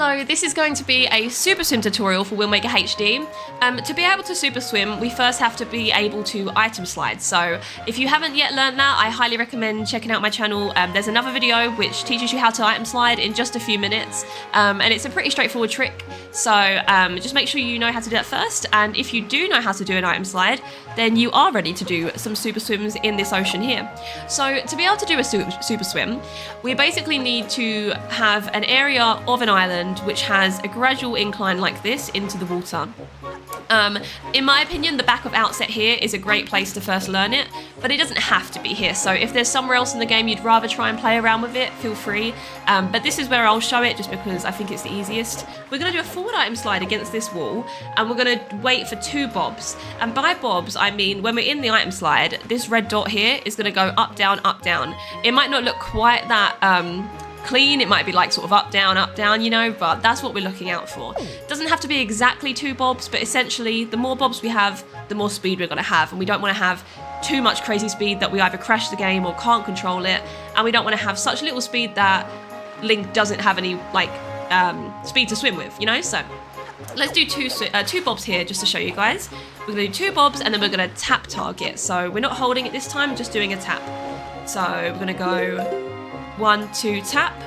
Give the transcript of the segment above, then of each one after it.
Hello, this is going to be a super swim tutorial for Windmaker HD. To be able to super swim, we first have to be able to item slide. So if you haven't yet learned that, I highly recommend checking out my channel. There's another video which teaches you how to item slide in just a few minutes. And it's a pretty straightforward trick. So just make sure you know how to do that first. And if you do know how to do an item slide, then you are ready to do some super swims in this ocean here. So to be able to do a super swim, we basically need to have an area of an island which has a gradual incline like this into the water. In my opinion, the back of outset here is a great place to first learn it, but it doesn't have to be here. So if there's somewhere else in the game you'd rather try and play around with it, feel free. But this is where I'll show it just because I think it's the easiest. We're going to do a forward item slide against this wall, and we're going to wait for 2 bobs. And by bobs, I mean when we're in the item slide, this red dot here is going to go up, down, up, down. It might not look quite that clean, it might be like sort of up, down, you know, but that's what we're looking out for. It doesn't have to be exactly 2 bobs, but essentially the more bobs we have, the more speed we're going to have, and we don't want to have too much crazy speed that we either crash the game or can't control it, and we don't want to have such little speed that Link doesn't have any like speed to swim with, you know. So let's do two bobs here just to show you guys. We're going to do 2 bobs and then we're going to tap target. So we're not holding it this time, just doing a tap. So we're going to go 1, 2, tap,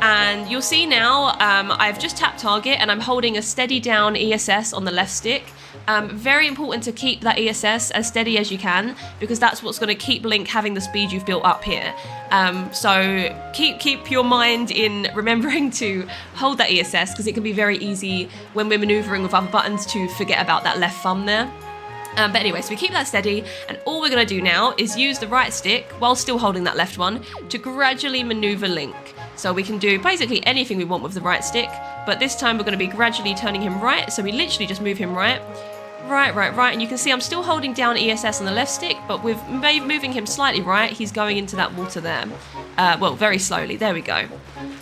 and you'll see now I've just tapped target and I'm holding a steady down ESS on the left stick. Very important to keep that ESS as steady as you can, because that's what's going to keep Link having the speed you've built up here. So keep your mind in remembering to hold that ESS, because it can be very easy when we're maneuvering with other buttons to forget about that left thumb there. But anyway, so we keep that steady, and all we're going to do now is use the right stick, while still holding that left one, to gradually maneuver Link. So we can do basically anything we want with the right stick, but this time we're going to be gradually turning him right, so we literally just move him right, and you can see I'm still holding down ESS on the left stick, but with moving him slightly right, he's going into that water there. Well, very slowly, there we go.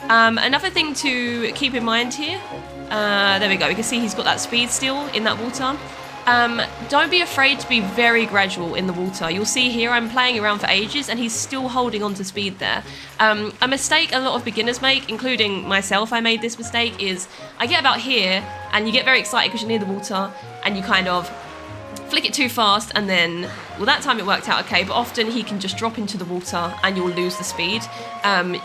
Another thing to keep in mind here, there we go, we can see he's got that speed still in that water. Don't be afraid to be very gradual in the water. You'll see here I'm playing around for ages and he's still holding on to speed there. A mistake a lot of beginners make, including myself, I made this mistake, is I get about here and you get very excited because you're near the water and you kind of flick it too fast, and then, well, that time it worked out okay, but often he can just drop into the water and you'll lose the speed.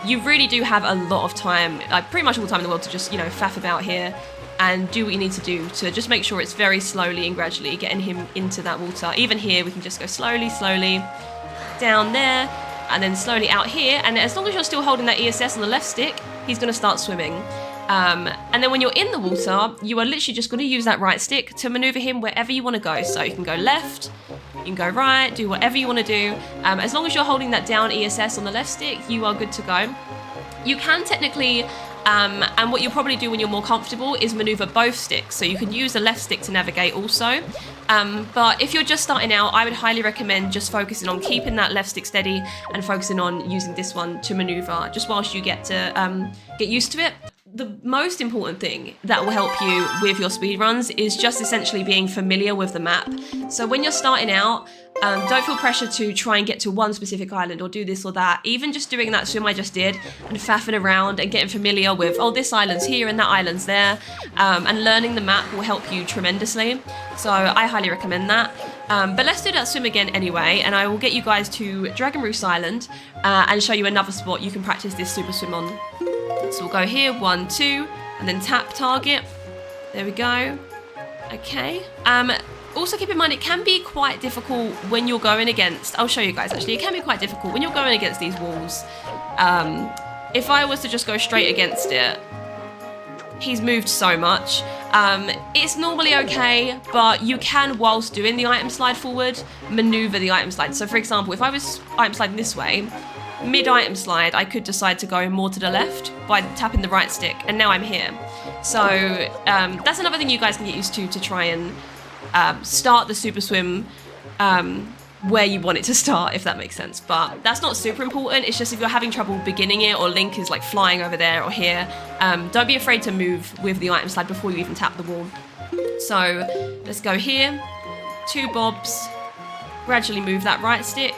You really do have a lot of time, pretty much all the time in the world, to just, you know, faff about here and do what you need to do to just make sure it's very slowly and gradually getting him into that water. Even here, we can just go slowly down there, and then slowly out here, and as long as you're still holding that ESS on the left stick, he's going to start swimming. And then when you're in the water, you are literally just going to use that right stick to maneuver him wherever you want to go. So you can go left, you can go right, do whatever you want to do. As long as you're holding that down ESS on the left stick, you are good to go. You can technically, and what you'll probably do when you're more comfortable, is maneuver both sticks. So you can use the left stick to navigate also. But if you're just starting out, I would highly recommend just focusing on keeping that left stick steady and focusing on using this one to maneuver just whilst you get to get used to it. The most important thing that will help you with your speedruns is just essentially being familiar with the map. So when you're starting out, don't feel pressure to try and get to one specific island or do this or that. Even just doing that swim I just did and faffing around and getting familiar with, oh, this island's here and that island's there, and learning the map will help you tremendously. So I highly recommend that. But let's do that swim again anyway, and I will get you guys to Dragon Roost Island and show you another spot you can practice this super swim on. So we'll go here, 1, 2, and then tap target. There we go. Okay. Also keep in mind, it can be quite difficult when you're going against, I'll show you guys actually, it can be quite difficult when you're going against these walls. If I was to just go straight against it, he's moved so much. It's normally okay, but you can, whilst doing the item slide forward, maneuver the item slide. So for example, if I was item sliding this way, mid-item slide, I could decide to go more to the left by tapping the right stick, and now I'm here. So that's another thing you guys can get used to try and start the super swim where you want it to start, if that makes sense. But that's not super important. It's just if you're having trouble beginning it, or Link is like flying over there or here, don't be afraid to move with the item slide before you even tap the wall. So let's go here, 2 bobs, gradually move that right stick.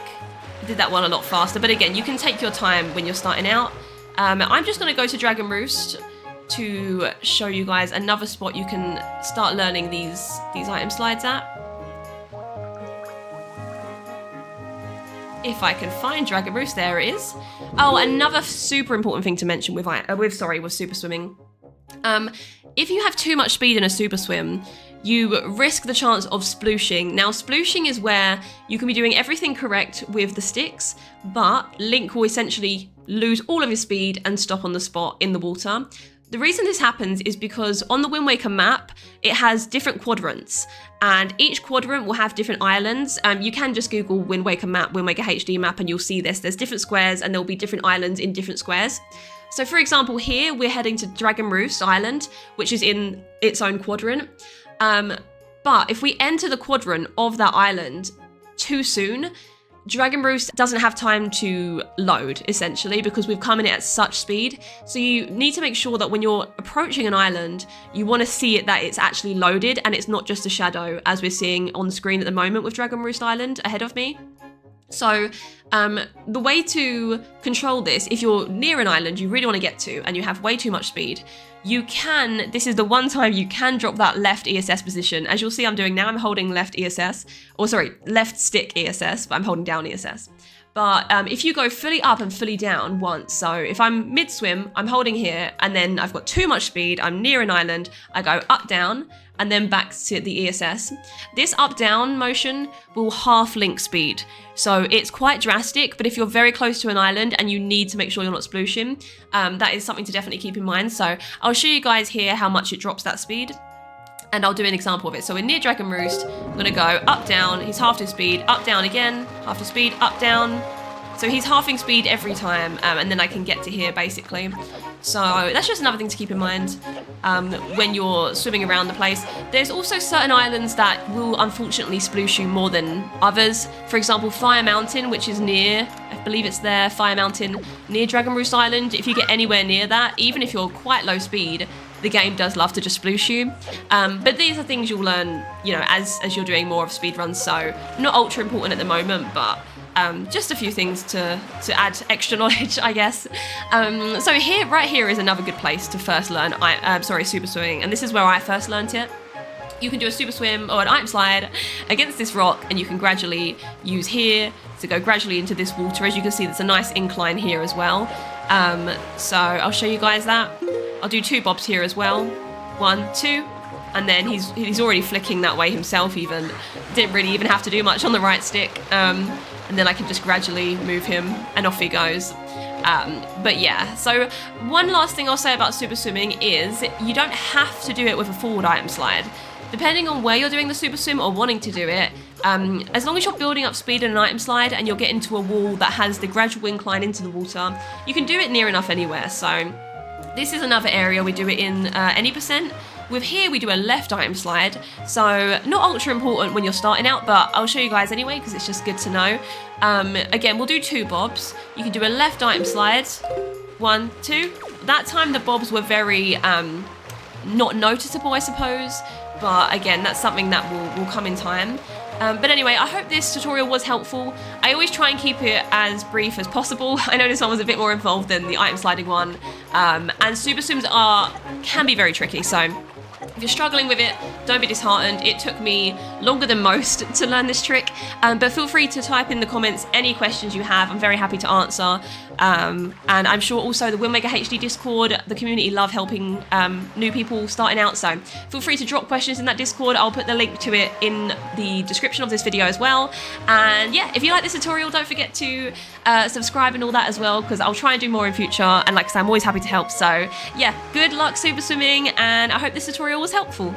I did that one a lot faster, but again, you can take your time when you're starting out. I'm just going to go to Dragon Roost to show you guys another spot you can start learning these item slides at. If I can find Dragon Roost, there it is. Oh, another super important thing to mention with super swimming. If you have too much speed in a super swim, you risk the chance of splooshing. Now, splooshing is where you can be doing everything correct with the sticks, but Link will essentially lose all of his speed and stop on the spot in the water. The reason this happens is because on the Wind Waker map, it has different quadrants, and each quadrant will have different islands. You can just Google Wind Waker map, Wind Waker HD map, and you'll see this. There's different squares, and there'll be different islands in different squares. So for example, here we're heading to Dragon Roost Island, which is in its own quadrant. But if we enter the quadrant of that island too soon, Dragon Roost doesn't have time to load, essentially, because we've come in it at such speed. So you need to make sure that when you're approaching an island, you want to see it that it's actually loaded and it's not just a shadow, as we're seeing on screen at the moment with Dragon Roost Island ahead of me. So the way to control this, if you're near an island you really want to get to and you have way too much speed, this is the one time you can drop that left ESS position. As you'll see I'm doing now, I'm holding left stick ESS, but I'm holding down ESS. But if you go fully up and fully down once, so if I'm mid-swim, I'm holding here, and then I've got too much speed, I'm near an island, I go up, down, and then back to the ESS. This up-down motion will half Link speed. So it's quite drastic, but if you're very close to an island and you need to make sure you're not splooshing, that is something to definitely keep in mind. So I'll show you guys here how much it drops that speed, and I'll do an example of it. So we're near Dragon Roost, I'm gonna go up, down, he's halved his speed, up, down again, half his speed, up, down. So he's halving speed every time, and then I can get to here basically. So that's just another thing to keep in mind when you're swimming around the place. There's also certain islands that will unfortunately sploosh you more than others. For example, Fire Mountain, which is near, I believe it's there, Fire Mountain, near Dragon Roost Island. If you get anywhere near that, even if you're quite low speed, the game does love to just sploosh you. But these are things you'll learn, you know, as you're doing more of speedruns. So not ultra important at the moment, but just a few things to add extra knowledge, I guess. So right here is another good place to first learn super swimming, and this is where I first learned it. You can do a super swim or an item slide against this rock, and you can gradually use here to go gradually into this water. As you can see, there's a nice incline here as well. So I'll show you guys that. I'll do 2 bobs here as well. 1, 2. And then he's already flicking that way himself even. Didn't really even have to do much on the right stick. And then I can just gradually move him and off he goes. But yeah, so one last thing I'll say about super swimming is you don't have to do it with a forward item slide. Depending on where you're doing the super swim or wanting to do it, as long as you're building up speed in an item slide and you're getting to a wall that has the gradual incline into the water, you can do it near enough anywhere. So this is another area we do it in any percent. With here, we do a left item slide, so not ultra important when you're starting out, but I'll show you guys anyway because it's just good to know. Again, we'll do 2 bobs. You can do a left item slide, 1, 2. That time the bobs were very not noticeable, I suppose, but again, that's something that will come in time. But anyway, I hope this tutorial was helpful. I always try and keep it as brief as possible. I know this one was a bit more involved than the item sliding one, and super swims can be very tricky, so if you're struggling with it, don't be disheartened. It took me longer than most to learn this trick, but feel free to type in the comments any questions you have. I'm very happy to answer. And I'm sure also the Wind Waker HD Discord, the community love helping new people starting out, so feel free to drop questions in that Discord. I'll put the link to it in the description of this video as well. And yeah, if you like this tutorial, don't forget to subscribe and all that as well, because I'll try and do more in future, and like I said, I'm always happy to help. So yeah, good luck super swimming, and I hope this tutorial was helpful.